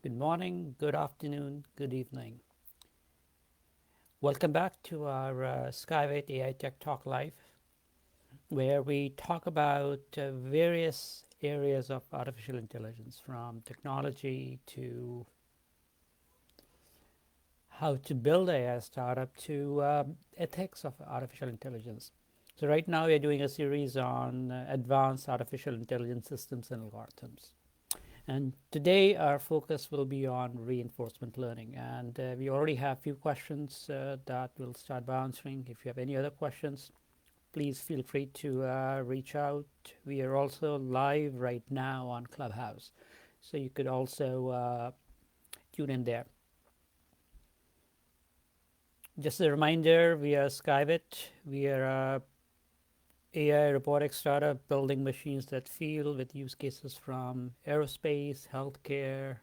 Good morning, good afternoon, good evening. Welcome back to our Skive AI Tech Talk Live, where we talk about various areas of artificial intelligence, from technology to how to build AI startup to ethics of artificial intelligence. So right now we're doing a series on advanced artificial intelligence systems and algorithms. And today our focus will be on reinforcement learning. And we already have a few questions that we'll start by answering. If you have any other questions, please feel free to reach out. We are also live right now on Clubhouse, so you could also tune in there. Just a reminder, we are Skive. We are a AI robotics startup building machines that feel, with use cases from aerospace, healthcare,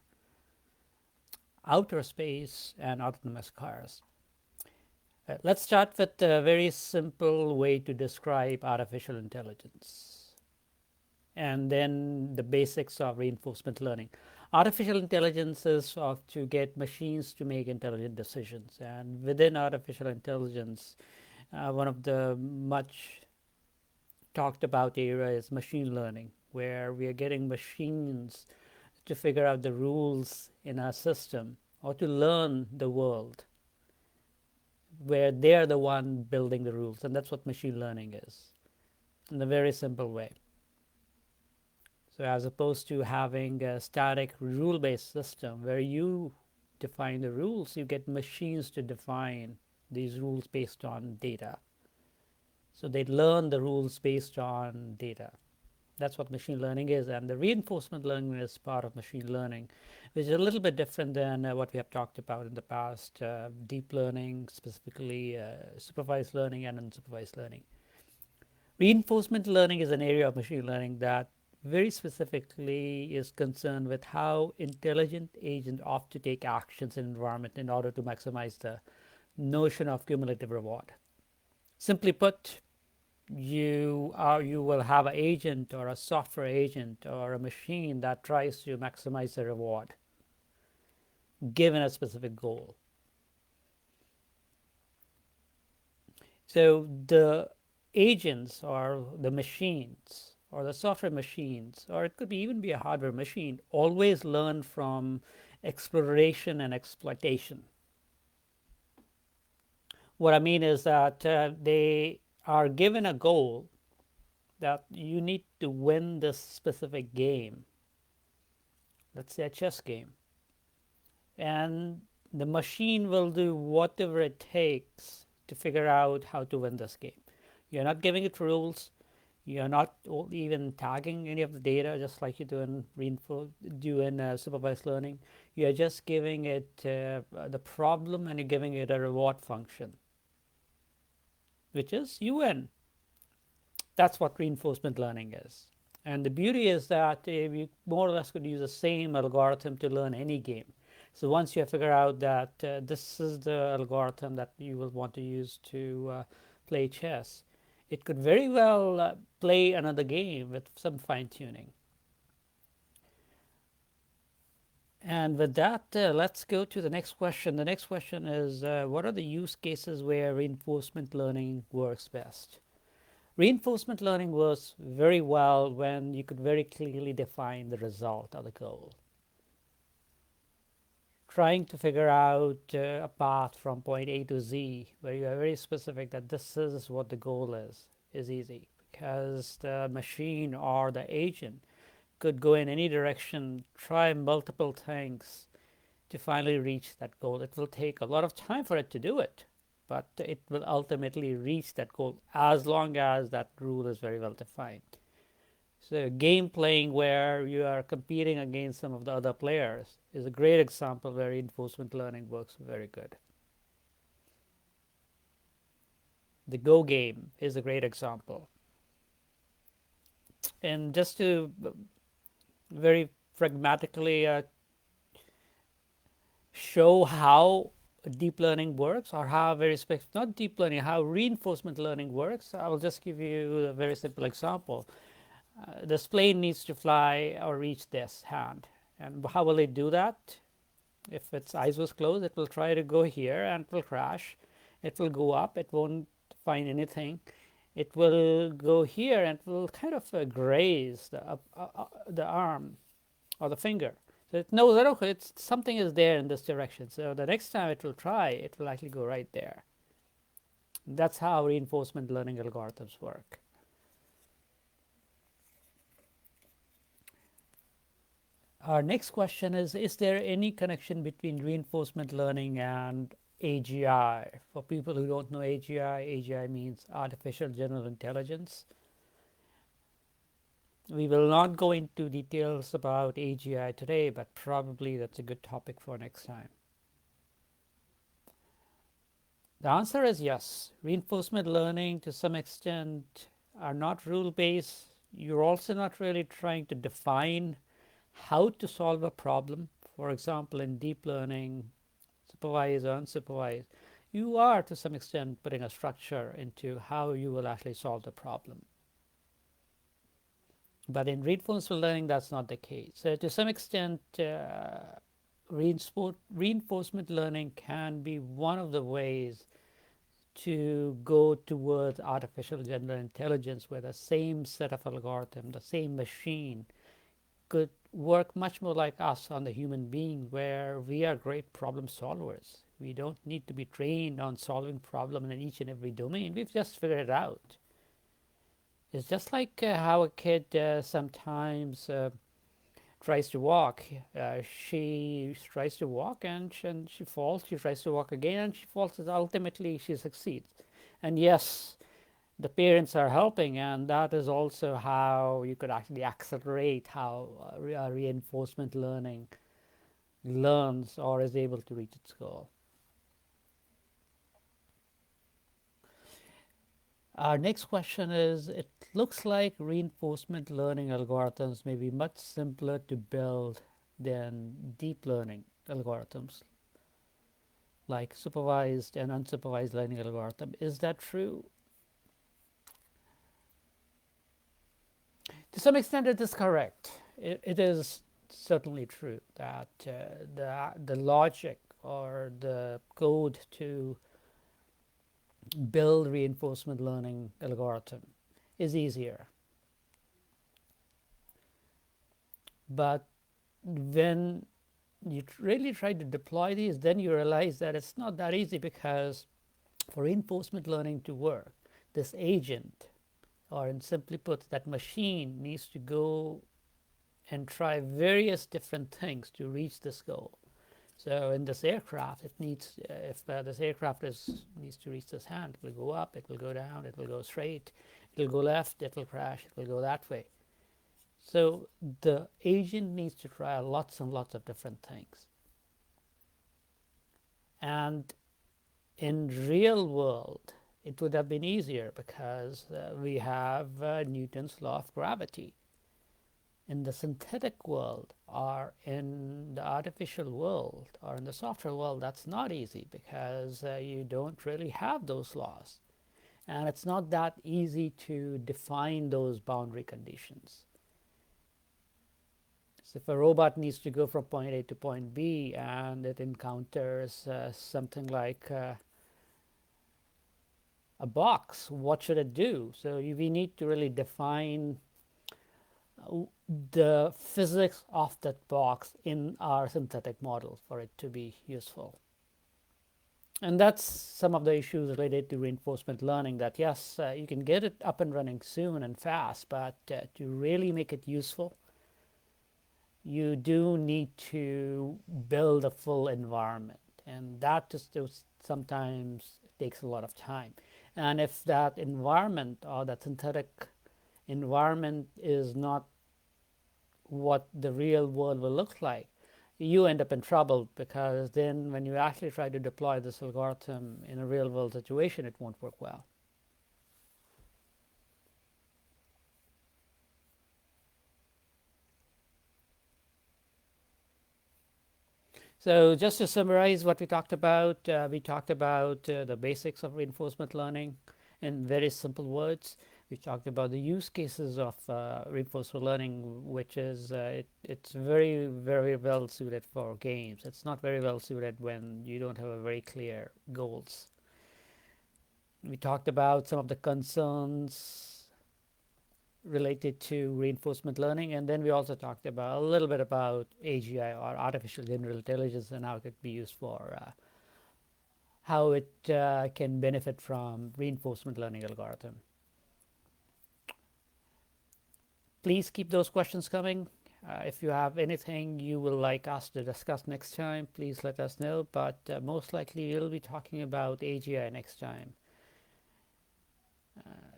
outer space, and autonomous cars. Let's start with a very simple way to describe artificial intelligence, and then the basics of reinforcement learning. Artificial intelligence is of to get machines to make intelligent decisions, and within artificial intelligence, one of the much talked about area is machine learning, where we are getting machines to figure out the rules in our system or to learn the world, where they're the one building the rules. And that's what machine learning is, in a very simple way. So as opposed to having a static rule-based system where you define the rules, you get machines to define these rules based on data. So they learn the rules based on data. That's what machine learning is. And the reinforcement learning is part of machine learning, which is a little bit different than what we have talked about in the past. Deep learning, specifically supervised learning and unsupervised learning. Reinforcement learning is an area of machine learning that very specifically is concerned with how intelligent agents ought to take actions in environment in order to maximize the notion of cumulative reward. Simply put, you will have an agent or a software agent or a machine that tries to maximize the reward given a specific goal. So the agents or the machines or the software machines, or it could be even be a hardware machine, always learn from exploration and exploitation. What I mean is that they are given a goal that you need to win this specific game. Let's say a chess game. And the machine will do whatever it takes to figure out how to win this game. You're not giving it rules. You're not even tagging any of the data, just like you do in supervised learning. You're just giving it the problem, and you're giving it a reward function, which is you win. That's what reinforcement learning is. And the beauty is that you more or less could use the same algorithm to learn any game. So once you figure out that this is the algorithm that you will want to use to play chess, it could very well play another game with some fine tuning. And with that, let's go to the next question. The next question is, what are the use cases where reinforcement learning works best? Reinforcement learning works very well when you could very clearly define the result or the goal. Trying to figure out a path from point A to Z, where you are very specific that this is what the goal is easy, because the machine or the agent could go in any direction, try multiple things to finally reach that goal. It will take a lot of time for it to do it, but it will ultimately reach that goal as long as that rule is very well defined. So game playing where you are competing against some of the other players is a great example where reinforcement learning works very good. The Go game is a great example. And just to very pragmatically show how deep learning works, or how not deep learning, how reinforcement learning works, I will just give you a very simple example. This plane needs to fly or reach this hand. And how will it do that? If its eyes was closed, it will try to go here and it will crash. It will go up, it won't find anything. It will go here and it will kind of graze the arm or the finger. So it knows that, okay, something is there in this direction. So the next time it will try, it will actually go right there. That's how reinforcement learning algorithms work. Our next question is there any connection between reinforcement learning and AGI? For people who don't know AGI, AGI means artificial general intelligence. We will not go into details about AGI today, but probably that's a good topic for next time. The answer is yes. Reinforcement learning to some extent are not rule-based. You're also not really trying to define how to solve a problem. For example, in deep learning, supervised or unsupervised, you are to some extent putting a structure into how you will actually solve the problem. But in reinforcement learning, that's not the case. So to some extent, reinforcement learning can be one of the ways to go towards artificial general intelligence, where the same set of algorithm, the same machine could work much more like us on the human being, where we are great problem solvers. We don't need to be trained on solving problems in each and every domain. We've just figured it out. It's just like how a kid sometimes tries to walk. She tries to walk and she falls. She tries to walk again and she falls. And ultimately, she succeeds. And yes, the parents are helping, and that is also how you could actually accelerate how reinforcement learning learns or is able to reach its goal. Our next question is, it looks like reinforcement learning algorithms may be much simpler to build than deep learning algorithms like supervised and unsupervised learning algorithm. Is that true? To some extent, it is correct. It is certainly true that the logic or the code to build reinforcement learning algorithm is easier. But when you really try to deploy these, then you realize that it's not that easy, because for reinforcement learning to work, this agent, or in simply put, that machine needs to go and try various different things to reach this goal. So in this aircraft, it needs, if this aircraft needs to reach this hand, it will go up, it will go down, it will go straight, it will go left, it will crash, it will go that way. So the agent needs to try lots and lots of different things. And in real world, it would have been easier, because we have Newton's law of gravity. In the synthetic world, or in the artificial world, or in the software world, that's not easy, because you don't really have those laws. And it's not that easy to define those boundary conditions. So if a robot needs to go from point A to point B, and it encounters something like a box, what should it do? So we need to really define the physics of that box in our synthetic model for it to be useful. And that's some of the issues related to reinforcement learning, that yes, you can get it up and running soon and fast, but to really make it useful, you do need to build a full environment, and that just sometimes takes a lot of time. And if that environment, or that synthetic environment, is not what the real world will look like, you end up in trouble, because then when you actually try to deploy this algorithm in a real world situation, it won't work well. So just to summarize what we talked about the basics of reinforcement learning in very simple words. We talked about the use cases of reinforcement learning, which is it's very, very well suited for games. It's not very well suited when you don't have a very clear goals. We talked about some of the concerns related to reinforcement learning, and then we also talked about a little bit about AGI, or artificial general intelligence, and how it could be used for how it can benefit from reinforcement learning algorithm. Please keep those questions coming. If you have anything you would like us to discuss next time, please let us know. But most likely, we'll be talking about AGI next time.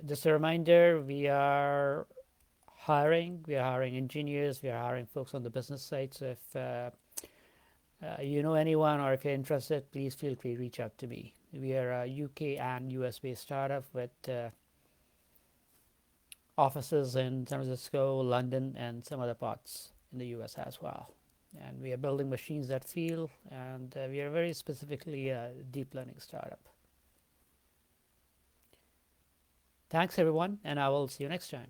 Just a reminder, we are hiring. We are hiring engineers. We are hiring folks on the business side. So if you know anyone, or if you're interested, please feel free to reach out to me. We are a UK and US based startup with offices in San Francisco, London, and some other parts in the US as well. And we are building machines that feel, and we are very specifically a deep learning startup. Thanks, everyone, and I will see you next time.